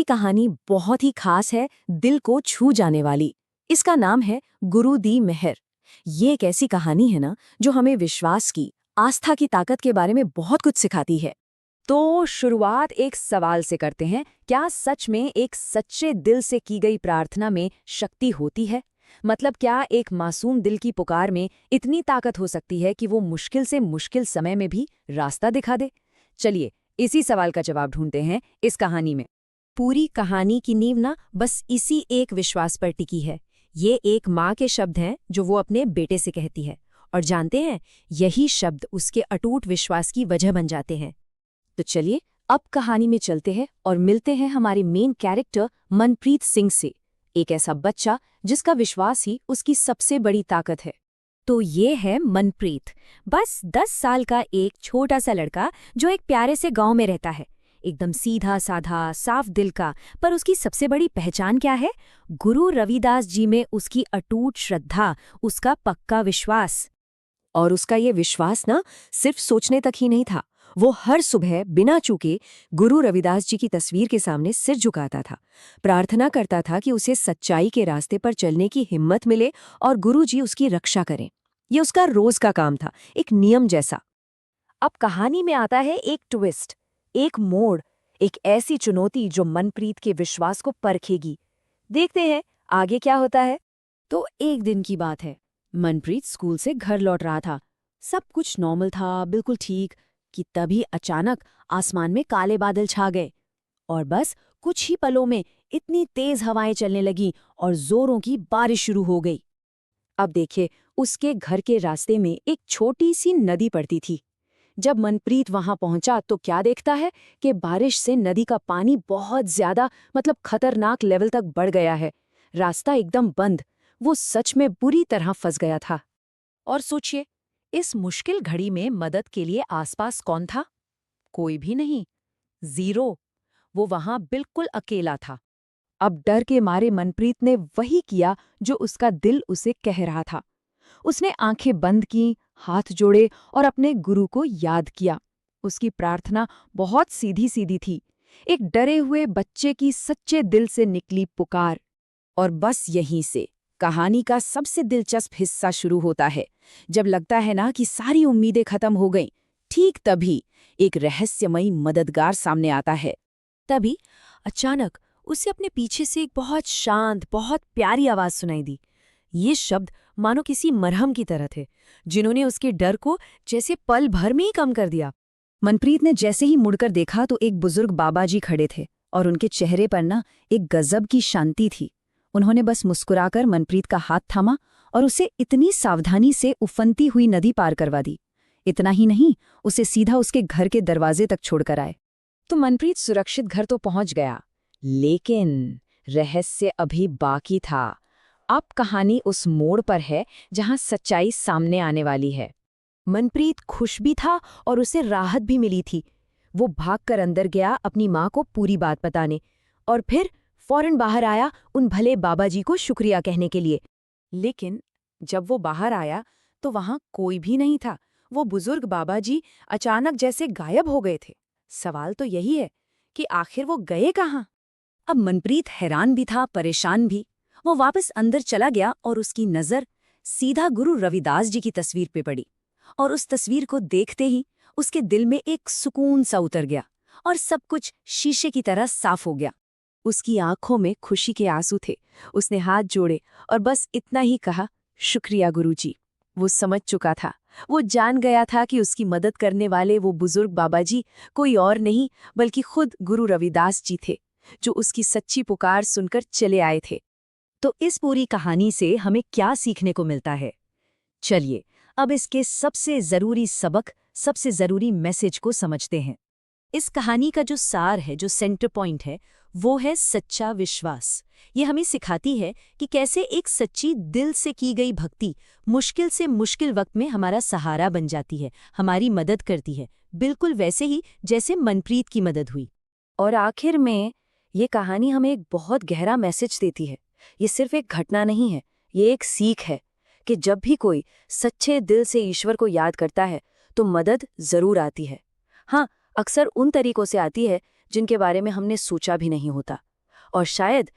की कहानी बहुत ही खास है, दिल को छू जाने वाली। इसका नाम है गुरु दी मेहर। ये एक ऐसी कहानी है ना जो हमें विश्वास की, आस्था की ताकत के बारे में बहुत कुछ सिखाती है। तो शुरुआत एक सवाल से करते हैं। क्या सच में एक सच्चे दिल से की गई प्रार्थना में शक्ति होती है? मतलब क्या एक मासूम दिल की पुकार में इतनी ताकत हो सकती है कि वो मुश्किल से मुश्किल समय में भी रास्ता दिखा दे? चलिए इसी सवाल का जवाब ढूंढते हैं इस कहानी में। पूरी कहानी की नींव ना बस इसी एक विश्वास पर टिकी है। ये एक माँ के शब्द हैं जो वो अपने बेटे से कहती है, और जानते हैं, यही शब्द उसके अटूट विश्वास की वजह बन जाते हैं। तो चलिए अब कहानी में चलते हैं और मिलते हैं हमारे मेन कैरेक्टर मनप्रीत सिंह से, एक ऐसा बच्चा जिसका विश्वास ही उसकी सबसे बड़ी ताकत है। तो ये है मनप्रीत, बस 10 साल का एक छोटा सा लड़का जो एक प्यारे से गांव में रहता है। एकदम सीधा साधा, साफ दिल का। पर उसकी सबसे बड़ी पहचान क्या है? गुरु रविदास जी में उसकी अटूट श्रद्धा, उसका पक्का विश्वास। और उसका ये विश्वास ना सिर्फ सोचने तक ही नहीं था। वो हर सुबह बिना चूके गुरु रविदास जी की तस्वीर के सामने सिर झुकाता था, प्रार्थना करता था कि उसे सच्चाई के रास्ते पर चलने की हिम्मत मिले और गुरु जी उसकी रक्षा करें। ये उसका रोज का काम था, एक नियम जैसा। अब कहानी में आता है एक ट्विस्ट, एक मोड़, एक ऐसी चुनौती जो मनप्रीत के विश्वास को परखेगी। देखते हैं आगे क्या होता है। तो एक दिन की बात है, मनप्रीत स्कूल से घर लौट रहा था। सब कुछ नॉर्मल था, बिल्कुल ठीक, कि तभी अचानक आसमान में काले बादल छा गए। और बस कुछ ही पलों में इतनी तेज हवाएं चलने लगीं और जोरों की बारिश शुरू हो गई। अब देखिए, उसके घर के रास्ते में एक छोटी सी नदी पड़ती थी। जब मनप्रीत वहां पहुंचा तो क्या देखता है कि बारिश से नदी का पानी बहुत ज्यादा, मतलब खतरनाक लेवल तक बढ़ गया है। रास्ता एकदम बंद। वो सच में बुरी तरह फंस गया था। और सोचिए, इस मुश्किल घड़ी में मदद के लिए आसपास कौन था? कोई भी नहीं, जीरो। वो वहां बिल्कुल अकेला था। अब डर के मारे मनप्रीत ने वही किया जो उसका दिल उसे कह रहा था। उसने आंखें बंद की, हाथ जोड़े और अपने गुरु को याद किया। उसकी प्रार्थना बहुत सीधी सीधी थी, एक डरे हुए बच्चे की सच्चे दिल से निकली पुकार। और बस यहीं से कहानी का सबसे दिलचस्प हिस्सा शुरू होता है। जब लगता है ना कि सारी उम्मीदें खत्म हो गईं, ठीक तभी एक रहस्यमयी मददगार सामने आता है। तभी अचानक उसे अपने पीछे से एक बहुत शांत, बहुत प्यारी आवाज सुनाई दी। ये शब्द मानो किसी मरहम की तरह थे, जिन्होंने उसके डर को जैसे पल भर में ही कम कर दिया। मनप्रीत ने जैसे ही मुड़कर देखा तो एक बुजुर्ग बाबा जी खड़े थे, और उनके चेहरे पर ना एक गजब की शांति थी। उन्होंने बस मुस्कुराकर मनप्रीत का हाथ थामा और उसे इतनी सावधानी से उफनती हुई नदी पार करवा दी। इतना ही नहीं, उसे सीधा उसके घर के दरवाजे तक छोड़कर आए। तो मनप्रीत सुरक्षित घर तो पहुंच गया, लेकिन रहस्य अभी बाकी था। अब कहानी उस मोड़ पर है जहां सच्चाई सामने आने वाली है। मनप्रीत खुश भी था और उसे राहत भी मिली थी। वो भागकर अंदर गया अपनी माँ को पूरी बात बताने, और फिर फौरन बाहर आया उन भले बाबा जी को शुक्रिया कहने के लिए। लेकिन जब वो बाहर आया तो वहां कोई भी नहीं था। वो बुजुर्ग बाबा जी अचानक जैसे गायब हो गए थे। सवाल तो यही है कि आखिर वो गए कहाँ? अब मनप्रीत हैरान भी था, परेशान भी। वो वापस अंदर चला गया और उसकी नज़र सीधा गुरु रविदास जी की तस्वीर पे पड़ी। और उस तस्वीर को देखते ही उसके दिल में एक सुकून सा उतर गया और सब कुछ शीशे की तरह साफ हो गया। उसकी आंखों में खुशी के आंसू थे। उसने हाथ जोड़े और बस इतना ही कहा, शुक्रिया गुरुजी। वो समझ चुका था, वो जान गया था कि उसकी मदद करने वाले वो बुजुर्ग बाबा जी कोई और नहीं बल्कि खुद गुरु रविदास जी थे, जो उसकी सच्ची पुकार सुनकर चले आए थे। तो इस पूरी कहानी से हमें क्या सीखने को मिलता है? चलिए अब इसके सबसे ज़रूरी सबक, सबसे ज़रूरी मैसेज को समझते हैं। इस कहानी का जो सार है, जो सेंटर पॉइंट है, वो है सच्चा विश्वास। ये हमें सिखाती है कि कैसे एक सच्ची दिल से की गई भक्ति मुश्किल से मुश्किल वक्त में हमारा सहारा बन जाती है, हमारी मदद करती है, बिल्कुल वैसे ही जैसे मनप्रीत की मदद हुई। और आखिर में ये कहानी हमें एक बहुत गहरा मैसेज देती है। ये सिर्फ एक घटना नहीं है, ये एक सीख है कि जब भी कोई सच्चे दिल से ईश्वर को याद करता है तो मदद जरूर आती है। हाँ, अक्सर उन तरीकों से आती है जिनके बारे में हमने सोचा भी नहीं होता। और शायद